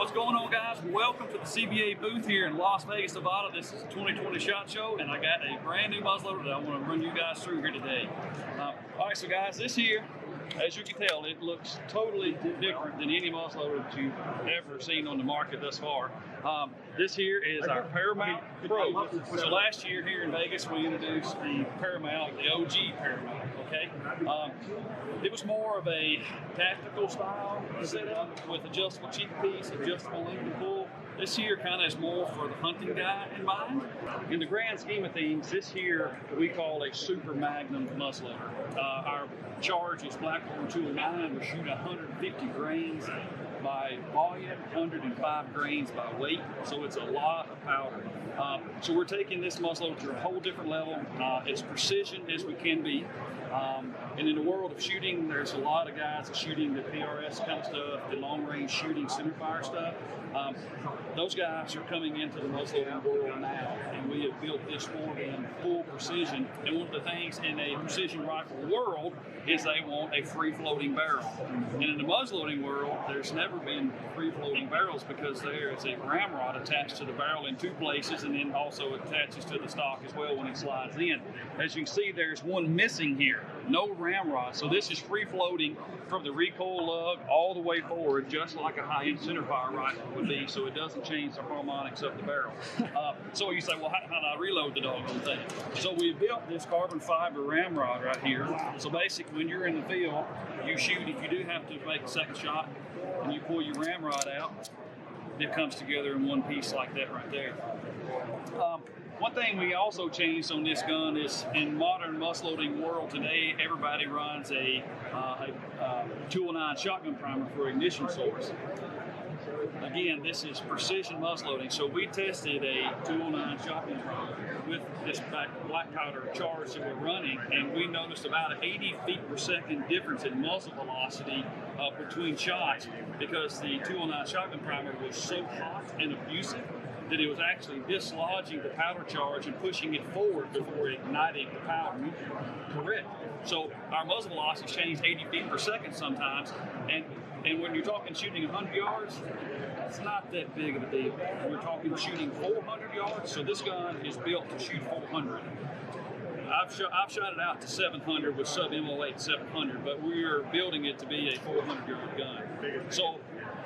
What's going on, guys? Welcome to the CVA booth here in Las Vegas, Nevada. This is the 2020 SHOT Show, and I got a brand new muzzleloader that I want to run you guys through here today. All right, so guys, this here, as you can tell, it looks totally different than any muzzleloader that you've ever seen on the market thus far. This here is our Paramount Pro, which last year here in Vegas we introduced the Paramount, the OG Paramount, okay? It was more of a tactical style setup with adjustable cheek piece, adjustable link and pull. This here kind of is more for the hunting guy in mind. In the grand scheme of things, this here we call a super magnum muzzleloader. Our charge is Blackhorn 209. We shoot 150 grains by volume, 105 grains by weight, so it's a lot of powder. So we're taking this muzzleloader to a whole different level, as precision as we can be. And in the world of shooting, there's a lot of guys that shooting the PRS kind of stuff, the long-range shooting centerfire stuff. Those guys are coming into the muzzleloading world now, and we have built this for them full precision. And one of the things in a precision rifle world is they want a free-floating barrel. And in the muzzleloading world, there's never been free-floating barrels because there is a ramrod attached to the barrel in two places, and then also attaches to the stock as well when it slides in. As you can see, there's one missing here, no ramrod. So this is free-floating from the recoil lug all the way forward, just like a high-end centerfire rifle would be, so it doesn't change the harmonics of the barrel. So you say, well, how do I reload the doggone thing? So we built this carbon fiber ramrod right here. So basically, when you're in the field, you shoot, if you do have to make a second shot, and you pull your ramrod out, it comes together in one piece like that right there. One thing we also changed on this gun is in modern muzzleloading world today, everybody runs a 209 shotgun primer for ignition source. Again, this is precision muzzleloading, so we tested a 209 shotgun primer with this black powder charge that we're running, and we noticed about an 80 feet per second difference in muzzle velocity between shots because the 209 shotgun primer was so hot and abusive that it was actually dislodging the powder charge and pushing it forward before igniting the powder. Correct. So our muzzle velocity changed 80 feet per second sometimes, and when you're talking shooting 100 yards, that's not that big of a deal. We're talking shooting 400 yards, so this gun is built to shoot 400. I've shot it out to 700 with sub MO8 700, but we're building it to be a 400-yard gun. So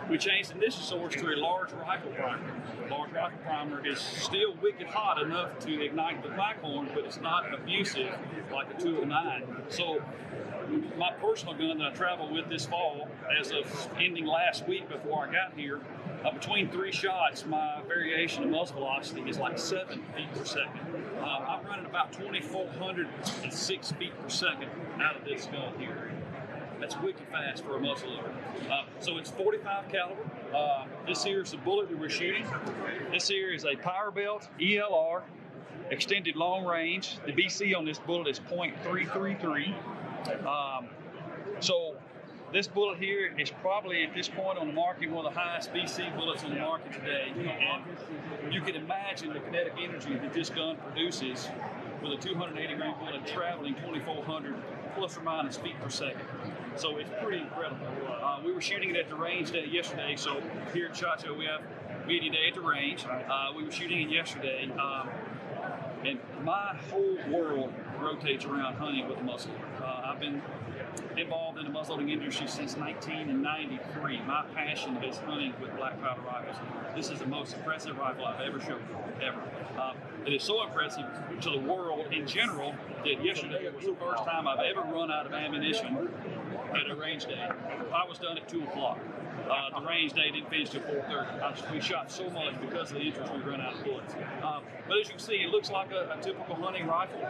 we changed the ignition source to a large rifle primer. The large rifle primer is still wicked hot enough to ignite the Blackhorn, but it's not abusive like a 209. So my personal gun that I traveled with this fall, as of ending last week before I got here, between 3 shots, my variation of muzzle velocity is like 7 feet per second. I'm running about 2,406 feet per second out of this gun here. That's wicked fast for a muzzleloader. So it's 45 caliber. This here is the bullet that we're shooting. This here is a Power Belt ELR, extended long range. The BC on this bullet is .333. So this bullet here is probably at this point on the market one of the highest BC bullets on the market today. And you can imagine the kinetic energy that this gun produces with a 280 grain bullet traveling 2,400 plus or minus feet per second. So it's pretty incredible. We were shooting it at the range day yesterday. So here at SHOT Show we have media day at the range. We were shooting it yesterday. And my whole world rotates around hunting with a muzzleloader. I've been involved in the muzzleloading industry since 1993. My passion is hunting with black powder rifles. This is the most impressive rifle I've ever shot, ever. It is so impressive to the world in general that yesterday was the first time I've ever run out of ammunition at a range day. I was done at 2 o'clock. The range day didn't finish till 4:30. We shot so much because of the interest we run out of bullets. But as you can see, it looks like a typical hunting rifle.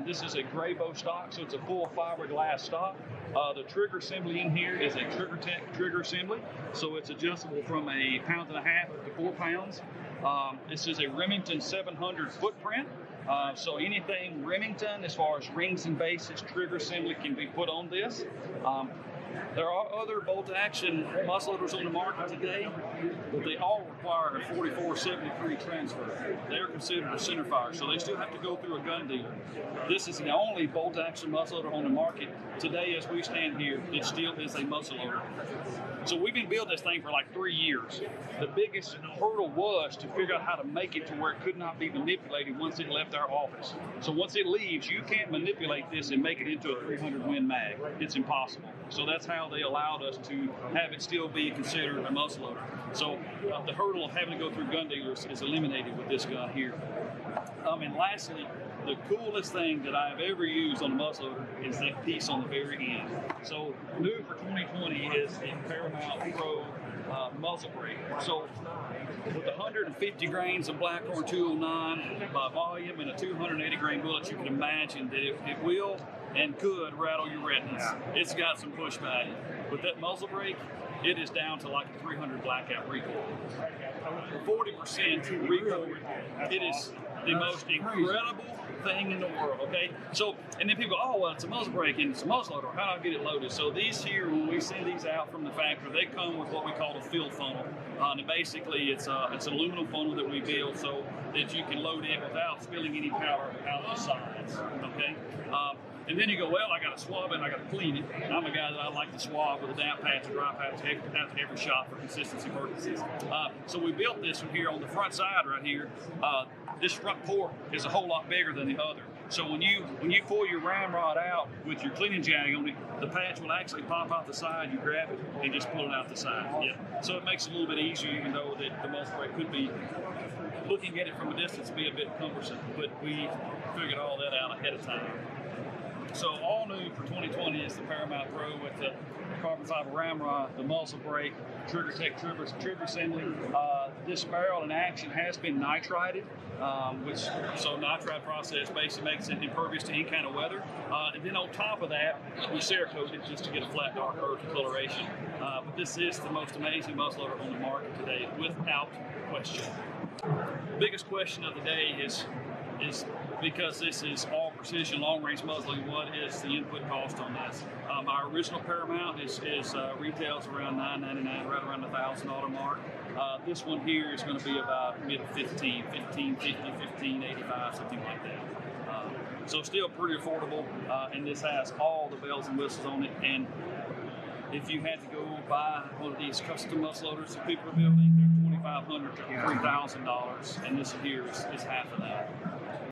This is a gray bow stock, so it's a full fiberglass stock. The trigger assembly in here is a TriggerTech trigger assembly, so it's adjustable from 1.5 pounds to 4 pounds. This is a Remington 700 footprint. So anything Remington, as far as rings and bases, trigger assembly can be put on this. There are other bolt-action muzzleloaders on the market today, but they all require a 4473 transfer. They're considered a centerfire, so they still have to go through a gun dealer. This is the only bolt-action muzzleloader on the market today as we stand here. It still is a muzzleloader. So we've been building this thing for like 3 years. The biggest hurdle was to figure out how to make it to where it could not be manipulated once it left our office. So once it leaves, you can't manipulate this and make it into a 300 Win mag. It's impossible. So that's how they allowed us to have it still be considered a muzzleloader. So the hurdle of having to go through gun dealers is eliminated with this gun here. And lastly, the coolest thing that I've ever used on a muzzleloader is that piece on the very end. So new for 2020 is the Paramount Pro muzzle brake. So with 150 grains of Blackhorn 209 by volume and a 280 grain bullet, you can imagine that it will and could rattle your retinas. It's got some push value. With that muzzle brake, it is down to like a 300 blackout recoil. 40% recoil. It is the most incredible thing in the world, okay? So, and then people go, oh, well, it's a muzzle brake and it's a muzzleloader. How do I get it loaded? So these here, when we send these out from the factory, they come with what we call a fill funnel. And basically, it's an aluminum funnel that we build so that you can load it without spilling any powder out of the sides, okay? And then you go, well, I got to swab it and I got to clean it. And I'm a guy that I like to swab with a damp patch, a dry patch after every shot for consistency purposes. So we built this one here on the front side right here. This front port is a whole lot bigger than the other. So when you pull your ramrod out with your cleaning jag on it, the patch will actually pop out the side. You grab it and just pull it out the side. Yeah. So it makes it a little bit easier, even though that the muzzle brake could be, looking at it from a distance, be a bit cumbersome. But we figured all that out ahead of time. So all new for 2020 is the Paramount Pro with the carbon fiber ramrod, the muzzle brake, trigger tech trigger assembly. This barrel in action has been nitrided, so nitride process basically makes it impervious to any kind of weather. And then on top of that, we Cerakote it just to get a flat dark earth coloration. But this is the most amazing muzzleloader on the market today, without question. Biggest question of the day is because this is all precision long-range muzzling, what is the input cost on this? Our original Paramount retails around $999, right around the $1,000 mark. This one here is going to be about mid-15, $1,550, $1,585, something like that. So still pretty affordable, and this has all the bells and whistles on it. And if you had to go buy one of these custom muzzleloaders that people are building, they're $2,500 to $3,000, and this here is half of that.